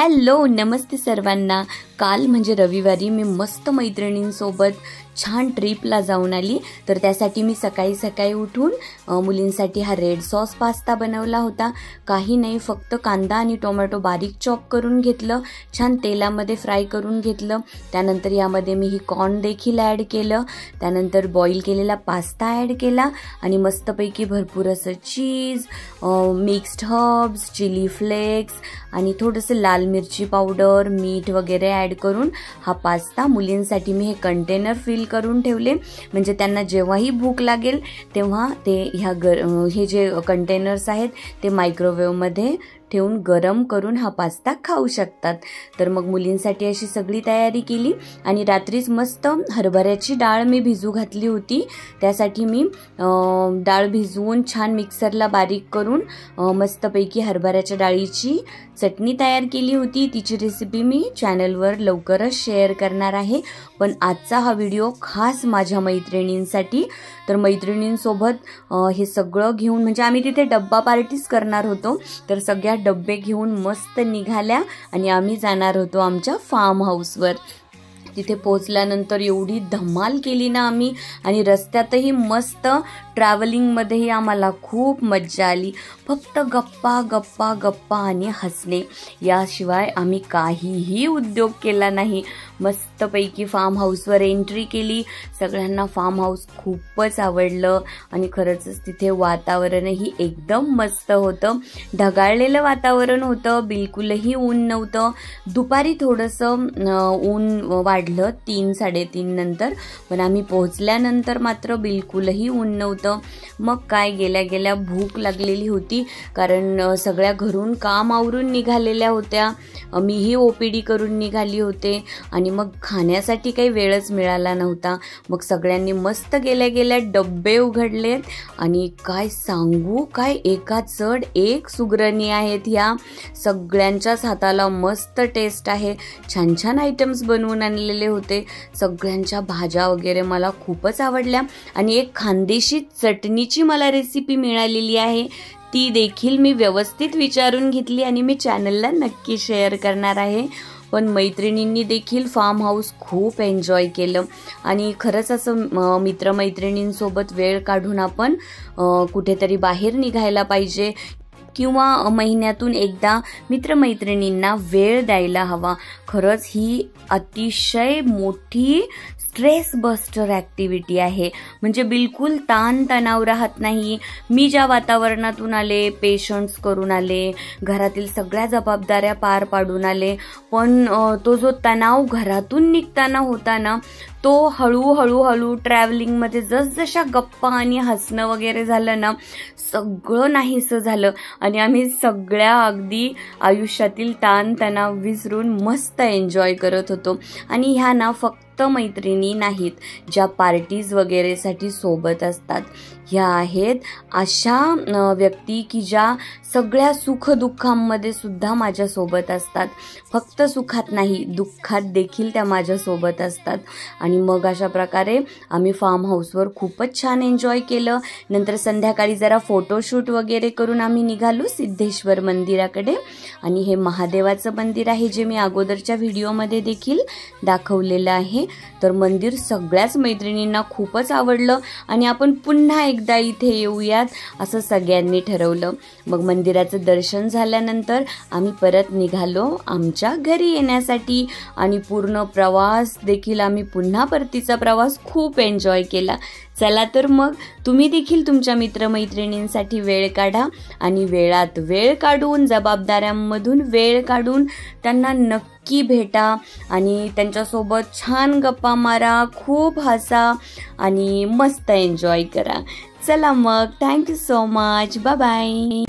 Hello नमस्ते सर्वांना। काल म्हणजे रविवारी मी मस्त मैत्रिणींसोबत छान ट्रिपला जाऊन आली। तर त्यासाठी मी सकाळी सकाळी उठून मुलींसाठी हा रेड सॉस पास्ता बनवला होता। काही नाही, फक्त कांदा आणि टोमॅटो बारीक चॉप करून घेतलं, छान तेलामध्ये फ्राय करून घेतलं। त्यानंतर यामध्ये मी ही कॉर्न देखील ॲड केलं, त्यानंतर बॉईल केलेला पास्ता ॲड केला आणि मस्तपैकी भरपूर असं चीज, मिक्स्ड हर्ब्स, चिली फ्लेक्स आणि थोडंसं लाल मिरची पावडर, मीठ वगैरे ॲड करून हा पास्ता मुलींसाठी मी हे कंटेनर फिल करून ठेवले। म्हणजे त्यांना जेव्हाही भूक लागेल तेव्हा ते हे जे कंटेनर्स आहेत ते मायक्रोवेव्हमध्ये ठेवून गरम करून हा पास्ता खाऊ शकतात। तर मग मुलींसाठी अशी सगळी तयारी केली आणि रात्रीच मस्त हरभऱ्याची डाळ मी भिजू घातली होती। त्यासाठी मी डाळ भिजवून छान मिक्सरला बारीक करून मस्तपैकी हरभऱ्याच्या डाळीची चटणी तयार केली होती। तिची रेसिपी मी चॅनलवर लवकरच शेअर करणार आहे। पण आजचा हा व्हिडिओ खास माझ्या मैत्रिणींसाठी। तर मैत्रिणींसोबत हे सगळं घेऊन, म्हणजे आम्ही तिथे डब्बा पार्टीज करणार होतो, तर सगळ्या डब्बे घेऊन मस्त निघाल्या आणि आम्ही जाणार होतो आमच्या फार्म हाऊसवर। तिथे पोहोचल्यानंतर एवढी धमाल केली ना आम्ही, आणि रस्त्यातही मस्त ट्रॅव्हलिंगमध्येही आम्हाला खूप मज्जा आली। फक्त गप्पा गप्पा गप्पा आणि हसणे, याशिवाय आम्ही काहीही उद्योग केला नाही। मस्तपैकी फार्म हाऊसवर एंट्री केली। सगळ्यांना फार्म हाऊस खूपच आवडलं आणि खरंच तिथे वातावरणही एकदम मस्त होतं। ढगाळलेलं वातावरण होतं, बिलकुलही ऊन नव्हतं। दुपारी थोडंसं ऊन वाढलं 3-3:30 नंतर, पण आम्ही पोहोचल्यानंतर मात्र बिलकुलही ऊन नव्हतं। मग काय, गेल्या गेल्या भूक लागलेली होती, कारण सगळ्या घरून काम आवरून निघालेल्या होत्या। मीही OPD करून निघाली होते आणि मग खाण्यासाठी काही वेळच मिळाला नव्हता। मग सगळ्यांनी मस्त गेल्या गेल्या डब्बे उघडलेत आणि काय सांगू, काय एका चढ एक सुगरणी आहेत ह्या। सगळ्यांच्याच हाताला मस्त टेस्ट आहे। छान छान आयटम्स बनवून आणलेले होते। सगळ्यांच्या भाज्या वगैरे मला खूपच आवडल्या आणि एक खानदेशी चटणीची मला रेसिपी मिळालेली आहे, ती देखील मी व्यवस्थित विचारून घेतली आणि मी चॅनलला नक्की शेअर करणार आहे। पण मैत्रिणींनी देखील फार्म हाऊस खूप एन्जॉय केलं आणि खरंच असं मित्रमैत्रिणींसोबत वेळ काढून आपण कुठेतरी बाहेर निघायला पाहिजे, किंवा महिन्यातून एकदा मित्रमैत्रिणींना वेळ द्यायला हवा। खरंच ही अतिशय मोठी स्ट्रेस बस्टर ॲक्टिव्हिटी आहे। म्हणजे बिलकुल ताणतणाव राहत नाही। मी ज्या वातावरणातून आले, पेशंट्स करून आले, घरातील सगळ्या जबाबदाऱ्या पार पाडून आले, पण तो जो तणाव घरातून निघताना होता ना, तो हळूहळू ट्रॅव्हलिंगमध्ये जसजशा गप्पा आणि हसणं वगैरे झालं ना, सगळं नाहीसं झालं आणि आम्ही सगळ्या अगदी आयुष्यातील ताणतणाव विसरून मस्त एन्जॉय करत होतो। आणि ह्या ना फक्त मैत्रिणी नाहीत ज्या पार्टीज वगैरेसाठी सोबत असतात, ह्या आहेत अशा व्यक्ती की ज्या सगळ्या सुखदुःखांमध्ये सुद्धा माझ्यासोबत असतात। फक्त सुखात नाही, दुःखात देखील त्या माझ्यासोबत असतात। आणि मग अशा प्रकारे आम्ही फार्म हाऊसवर खूपच छान एन्जॉय केलं। नंतर संध्याकाळी जरा फोटोशूट वगैरे करून आम्ही निघालो सिद्धेश्वर मंदिराकडे। आणि हे महादेवाचं मंदिर आहे, जे मी अगोदरच्या व्हिडिओमध्ये देखील दाखवलेलं आहे। तर मंदिर सगळ्याच मैत्रिणींना खूपच आवडलं आणि आपण पुन्हा एकदा इथे येऊयात असं सगळ्यांनी ठरवलं। मग मंदिराचं दर्शन झाल्यानंतर आम्ही परत निघालो आमच्या घरी येण्यासाठी आणि पूर्ण प्रवास देखील आम्ही पुन्हा परतीचा प्रवास खूप एन्जॉय केला। चला तर मग तुम्ही देखील तुमच्या मित्रमैत्रिणींसाठी वेळ काढा आणि वेळात वेळ काढून, जबाबदाऱ्यांमधून वेळ काढून त्यांना नक्की भेटा आणि त्यांच्यासोबत छान गप्पा मारा, खूप हसा आणि मस्त एन्जॉय करा। चला मग, thank you so much, bye bye.